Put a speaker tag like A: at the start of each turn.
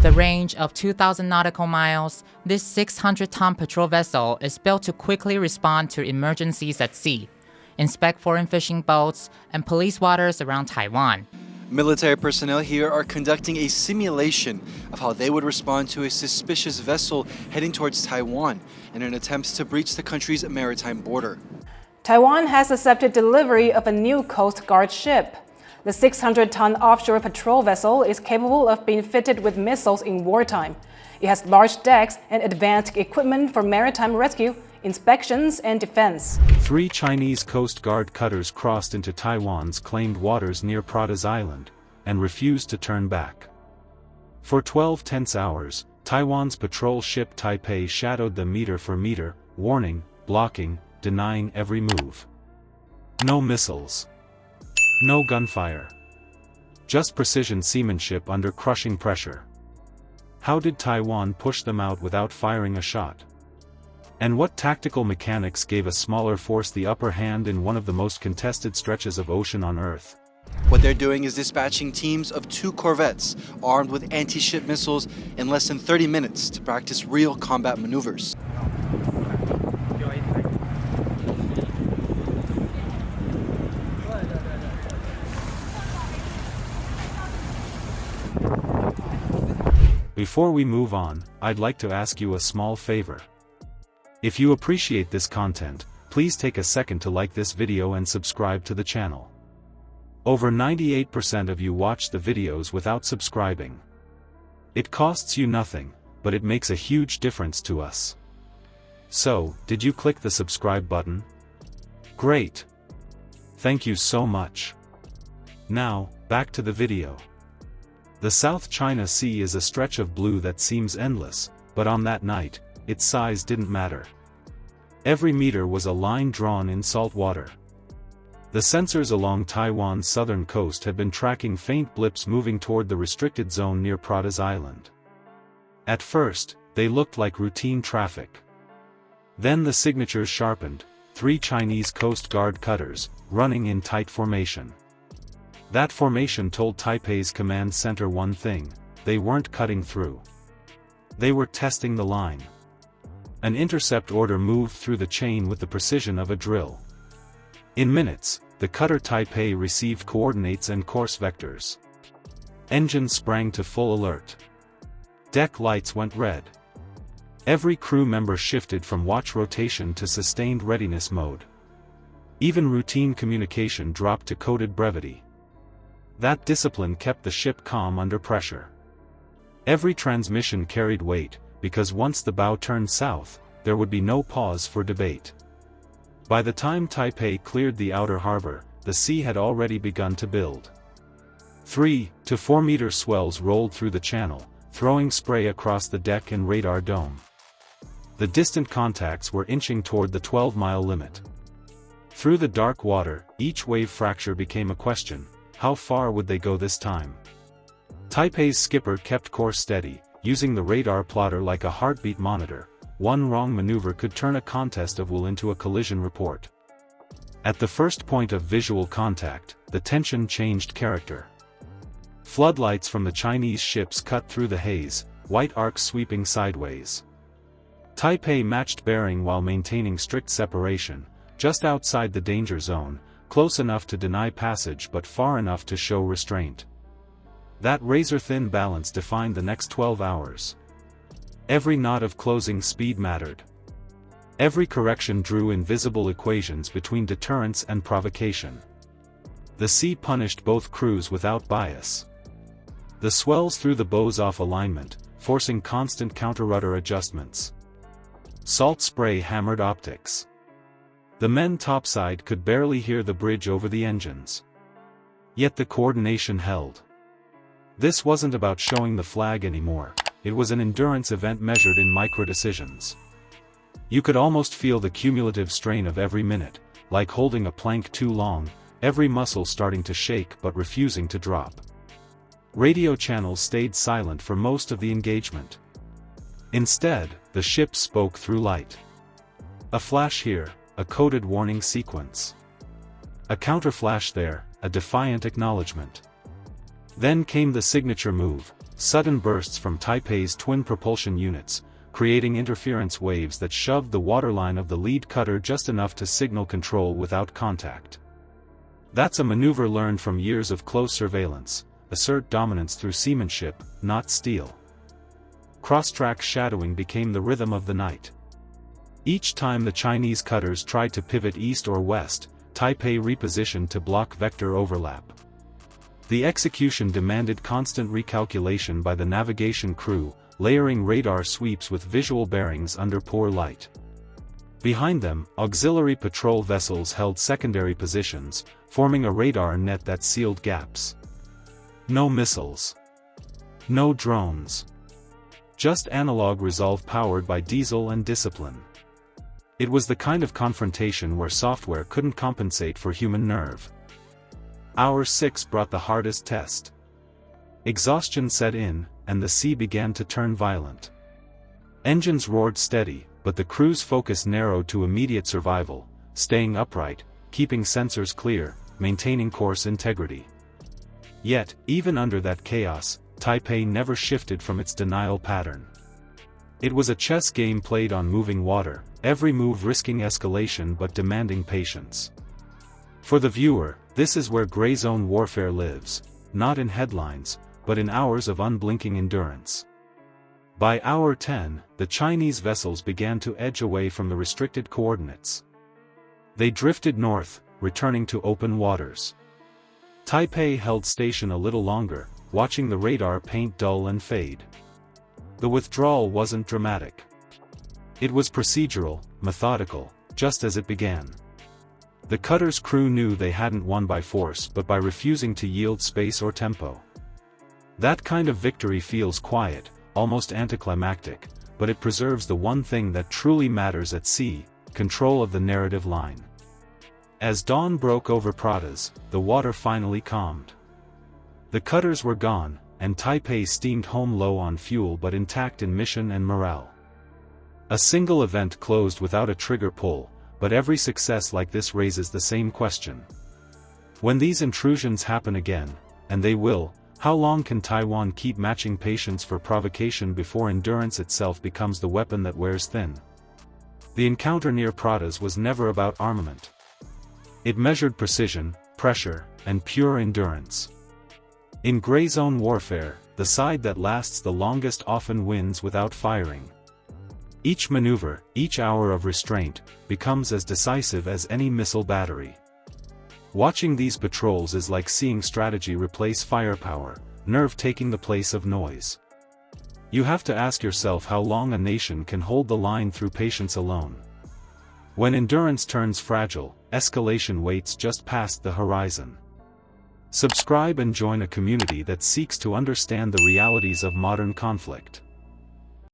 A: the range of 2,000 nautical miles, this 600-ton patrol vessel is built to quickly respond to emergencies at sea, inspect foreign fishing boats, and police waters around Taiwan.
B: Military personnel here are conducting a simulation of how they would respond to a suspicious vessel heading towards Taiwan in an attempt to breach the country's maritime border.
C: Taiwan has accepted delivery of a new Coast Guard ship. The 600-ton offshore patrol vessel is capable of being fitted with missiles in wartime. It has large decks and advanced equipment for maritime rescue, inspections, and defense.
D: 3 Chinese Coast Guard cutters crossed into Taiwan's claimed waters near Pratas Island, and refused to turn back. For 12 tense hours, Taiwan's patrol ship Taipei shadowed them meter for meter, warning, blocking, denying every move. No missiles. No gunfire. Just precision seamanship under crushing pressure. How did Taiwan push them out without firing a shot? And what tactical mechanics gave a smaller force the upper hand in one of the most contested stretches of ocean on Earth?
B: What they're doing is dispatching teams of 2 corvettes armed with anti-ship missiles in less than 30 minutes to practice real combat maneuvers.
D: Before we move on, I'd like to ask you a small favor. If you appreciate this content, please take a second to like this video and subscribe to the channel. Over 98% of you watch the videos without subscribing. It costs you nothing, but it makes a huge difference to us. So, did you click the subscribe button? Great! Thank you so much. Now, back to the video. The South China Sea is a stretch of blue that seems endless, but on that night, its size didn't matter. Every meter was a line drawn in salt water. The sensors along Taiwan's southern coast had been tracking faint blips moving toward the restricted zone near Pratas Island. At first, they looked like routine traffic. Then the signatures sharpened, 3 Chinese Coast Guard cutters, running in tight formation. That formation told Taipei's command center one thing: they weren't cutting through. They were testing the line. An intercept order moved through the chain with the precision of a drill. In minutes, the cutter Taipei received coordinates and course vectors. Engines sprang to full alert. Deck lights went red. Every crew member shifted from watch rotation to sustained readiness mode. Even routine communication dropped to coded brevity. That discipline kept the ship calm under pressure. Every transmission carried weight, because once the bow turned south, there would be no pause for debate. By the time Taipei cleared the outer harbor, the sea had already begun to build. 3 to 4 meter swells rolled through the channel, throwing spray across the deck and radar dome. The distant contacts were inching toward the 12-mile limit. Through the dark water, each wave fracture became a question: how far would they go this time? Taipei's skipper kept course steady, using the radar plotter like a heartbeat monitor. One wrong maneuver could turn a contest of will into a collision report. At the first point of visual contact, the tension changed character. Floodlights from the Chinese ships cut through the haze, white arcs sweeping sideways. Taipei matched bearing while maintaining strict separation, just outside the danger zone, close enough to deny passage but far enough to show restraint. That razor-thin balance defined the next 12 hours. Every knot of closing speed mattered. Every correction drew invisible equations between deterrence and provocation. The sea punished both crews without bias. The swells threw the bows off alignment, forcing constant counter-rudder adjustments. Salt spray hammered optics. The men topside could barely hear the bridge over the engines. Yet the coordination held. This wasn't about showing the flag anymore. It was an endurance event measured in micro-decisions. You could almost feel the cumulative strain of every minute, like holding a plank too long, every muscle starting to shake but refusing to drop. Radio channels stayed silent for most of the engagement. Instead, the ship spoke through light. A flash here, a coded warning sequence. A counterflash there, a defiant acknowledgement. Then came the signature move, sudden bursts from Taipei's twin propulsion units, creating interference waves that shoved the waterline of the lead cutter just enough to signal control without contact. That's a maneuver learned from years of close surveillance: assert dominance through seamanship, not steel. Cross-track shadowing became the rhythm of the night. Each time the Chinese cutters tried to pivot east or west, Taipei repositioned to block vector overlap. The execution demanded constant recalculation by the navigation crew, layering radar sweeps with visual bearings under poor light. Behind them, auxiliary patrol vessels held secondary positions, forming a radar net that sealed gaps. No missiles. No drones. Just analog resolve powered by diesel and discipline. It was the kind of confrontation where software couldn't compensate for human nerve. Hour 6 brought the hardest test. Exhaustion set in, and the sea began to turn violent. Engines roared steady, but the crew's focus narrowed to immediate survival, staying upright, keeping sensors clear, maintaining course integrity. Yet, even under that chaos, Taipei never shifted from its denial pattern. It was a chess game played on moving water, every move risking escalation but demanding patience. For the viewer, this is where gray zone warfare lives, not in headlines, but in hours of unblinking endurance. By hour 10, the Chinese vessels began to edge away from the restricted coordinates. They drifted north, returning to open waters. Taipei held station a little longer, watching the radar paint dull and fade. The withdrawal wasn't dramatic. It was procedural, methodical, just as it began. The cutter's crew knew they hadn't won by force but by refusing to yield space or tempo. That kind of victory feels quiet, almost anticlimactic, but it preserves the one thing that truly matters at sea: control of the narrative line. As dawn broke over Pratas, the water finally calmed. The cutters were gone, and Taipei steamed home low on fuel but intact in mission and morale. A single event closed without a trigger pull, but every success like this raises the same question. When these intrusions happen again, and they will, how long can Taiwan keep matching patience for provocation before endurance itself becomes the weapon that wears thin? The encounter near Pratas was never about armament. It measured precision, pressure, and pure endurance. In gray zone warfare, the side that lasts the longest often wins without firing. Each maneuver, each hour of restraint, becomes as decisive as any missile battery. Watching these patrols is like seeing strategy replace firepower, nerve taking the place of noise. You have to ask yourself how long a nation can hold the line through patience alone. When endurance turns fragile, escalation waits just past the horizon. Subscribe and join a community that seeks to understand the realities of modern conflict.